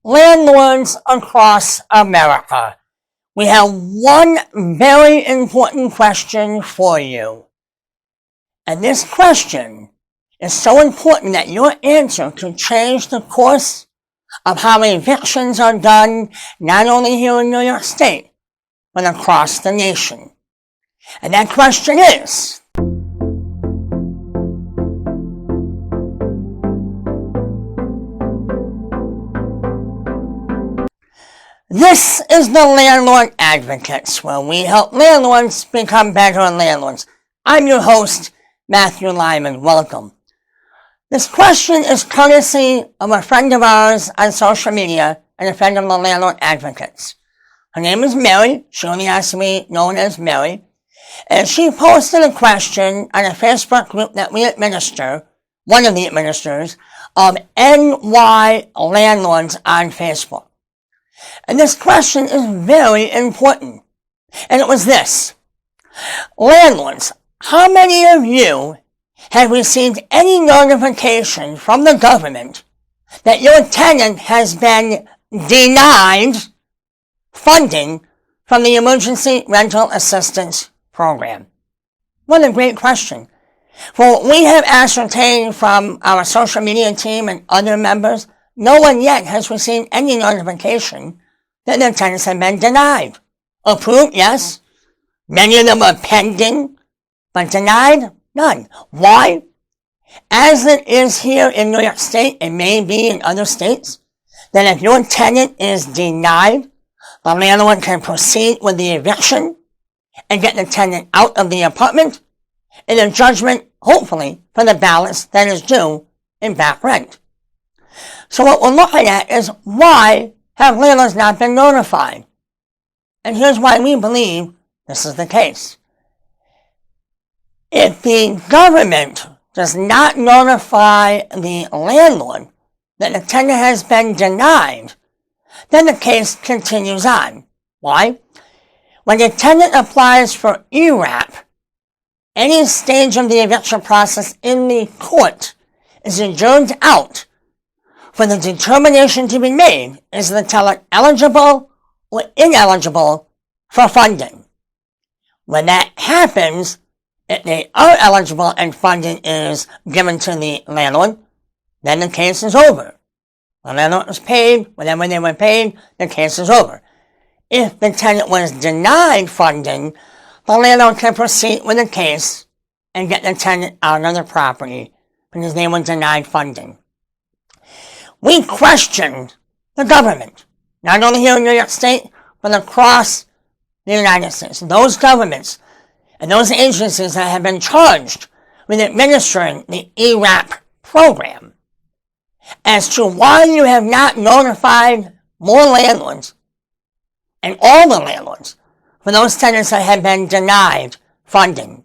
landlords across America, we have one very important question for you. And this question is so important that your answer can change the course of how evictions are done, not only here in New York State, but across the nation. And that question is, this is the Landlord Advocates, where we help landlords become better landlords. I'm your host, Matthew Lyman. Welcome. This question is courtesy of a friend of ours on social media and a friend of the Landlord Advocates. Her name is Mary. She only has to be known as Mary. And she posted a question on a Facebook group that we administer, one of the administrators, of NY Landlords on Facebook. And this question is very important. And it was this. Landlords, how many of you have received any notification from the government that your tenant has been denied funding from the Emergency Rental Assistance Program? What a great question. For what we have ascertained from our social media team and other members, no one yet has received any notification that their tenants have been denied. Approved, yes. Many of them are pending, but denied, none. Why? As it is here in New York State, it may be in other states, that if your tenant is denied, the landlord can proceed with the eviction and get the tenant out of the apartment in a judgment, hopefully, for the balance that is due in back rent. So what we're looking at is, why have landlords not been notified? And here's why we believe this is the case. If the government does not notify the landlord that the tenant has been denied, then the case continues on. Why? When the tenant applies for ERAP, any stage of the eviction process in the court is adjourned out for the determination to be made, is the tenant eligible or ineligible for funding. When that happens, if they are eligible and funding is given to the landlord, then the case is over. The landlord was paid, whenever they were paid, the case is over. If the tenant was denied funding, the landlord can proceed with the case and get the tenant out of the property because they were denied funding. We questioned the government, not only here in New York State, but across the United States. Those governments and those agencies that have been charged with administering the ERAP program, as to why you have not notified more landlords and all the landlords for those tenants that have been denied funding.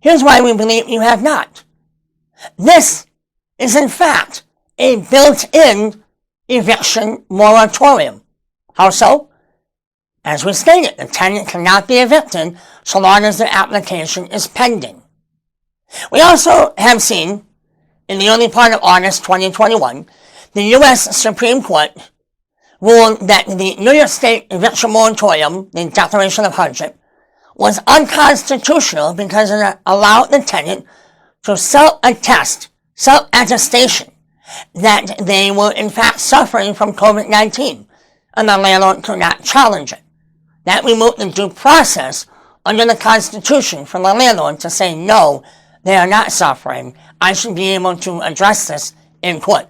Here's why we believe you have not. This is in fact a built-in eviction moratorium. How so? As we stated, the tenant cannot be evicted so long as their application is pending. We also have seen, in the early part of August 2021, the U.S. Supreme Court ruled that the New York State eviction moratorium, the Declaration of Hardship, was unconstitutional because it allowed the tenant to self-attest, self-attestation, that they were in fact suffering from COVID-19, and the landlord could not challenge it. That removed the due process under the Constitution for the landlord to say, no, they are not suffering. I should be able to address this in court.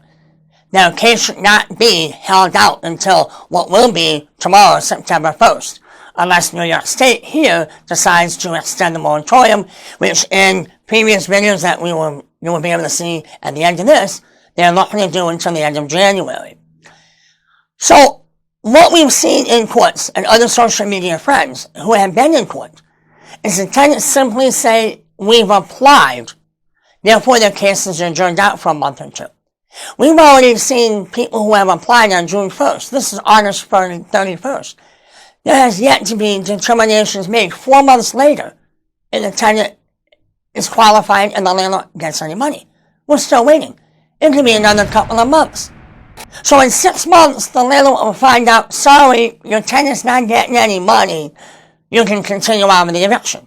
Their case should not be held out until what will be tomorrow, September 1st, unless New York State here decides to extend the moratorium, which in previous videos that you will be able to see at the end of this, they're looking to do until the end of January. So, what we've seen in courts and other social media friends who have been in court is the tenants simply say, we've applied, therefore their cases are adjourned out for a month or two. We've already seen people who have applied on June 1st. This is August 31st. There has yet to be determinations made 4 months later if the tenant is qualified and the landlord gets any money. We're still waiting. It could be another couple of months. So in 6 months, the landlord will find out, sorry, your tenant's not getting any money. You can continue on with the eviction.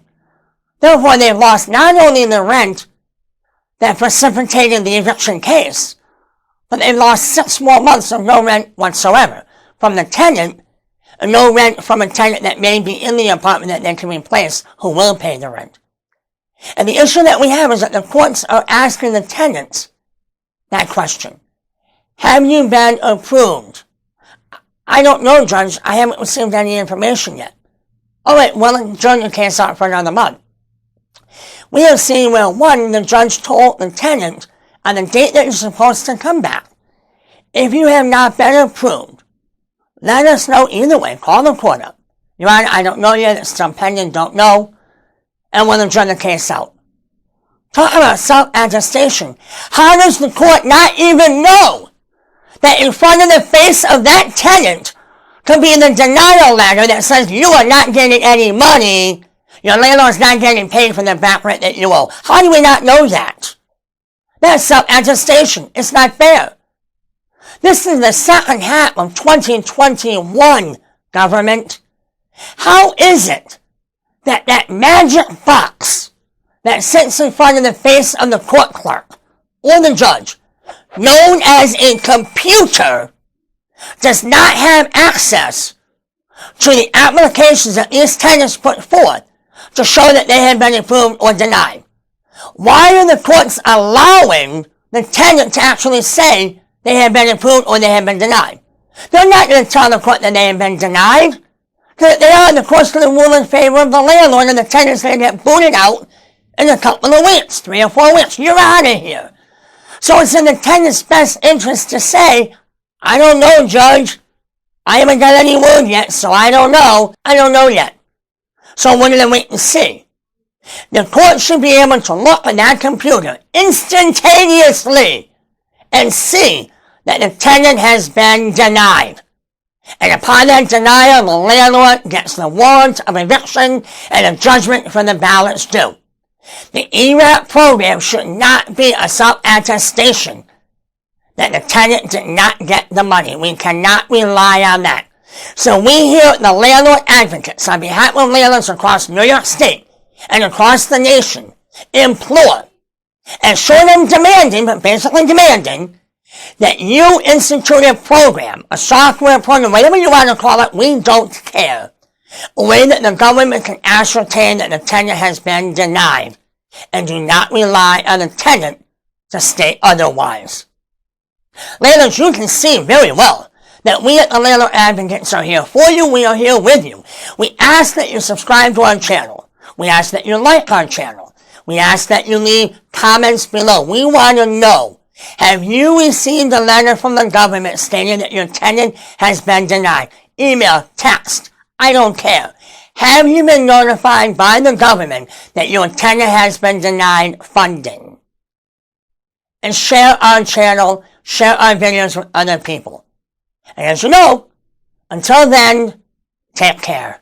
Therefore, they've lost not only the rent that precipitated the eviction case, but they've lost 6 more months of no rent whatsoever from the tenant, and no rent from a tenant that may be in the apartment that they can replace who will pay the rent. And the issue that we have is that the courts are asking the tenants that question. Have you been approved? I don't know, Judge. I haven't received any information yet. All right, well, adjourn your case out for another month. We have seen where, one, the judge told the tenant on the date that you're supposed to come back, if you have not been approved, let us know either way. Call the court up. Your Honor, I don't know yet. It's still pending. Don't know. And we'll adjourn the case out. Talk about self-attestation. How does the court not even know that in front of the face of that tenant could be the denial letter that says you are not getting any money, your landlord's not getting paid for the back rent that you owe? How do we not know that? That's self-attestation. It's not fair. This is the second half of 2021, government. How is it that that magic box that sits in front of the face of the court clerk or the judge, known as a computer, does not have access to the applications that these tenants put forth to show that they have been approved or denied? Why are the courts allowing the tenant to actually say they have been approved or they have been denied? They're not going to tell the court that they have been denied. Because they are, the court's going to rule in favor of the landlord, and the tenant's going to get booted out in a couple of weeks, 3 or 4 weeks. You're out of here. So it's in the tenant's best interest to say, I don't know, Judge. I haven't got any word yet, so I don't know. I don't know yet. So we're going to wait and see. The court should be able to look at that computer instantaneously and see that the tenant has been denied. And upon that denial, the landlord gets the warrant of eviction and a judgment for the balance due. The ERAP program should not be a self-attestation that the tenant did not get the money. We cannot rely on that. So we here at the Landlord Advocates, on behalf of landlords across New York State and across the nation, implore, and short of demanding, but basically demanding, that you institute a program, a software program, whatever you want to call it, we don't care. A way that the government can ascertain that the tenant has been denied, and do not rely on the tenant to state otherwise. Landlords, you can see very well that we at the Landlord Advocates are here for you. We are here with you. We ask that you subscribe to our channel. We ask that you like our channel. We ask that you leave comments below. We want to know, have you received a letter from the government stating that your tenant has been denied? Email, text, I don't care. Have you been notified by the government that your tenant has been denied funding? And share our channel, share our videos with other people. And as you know, until then, take care.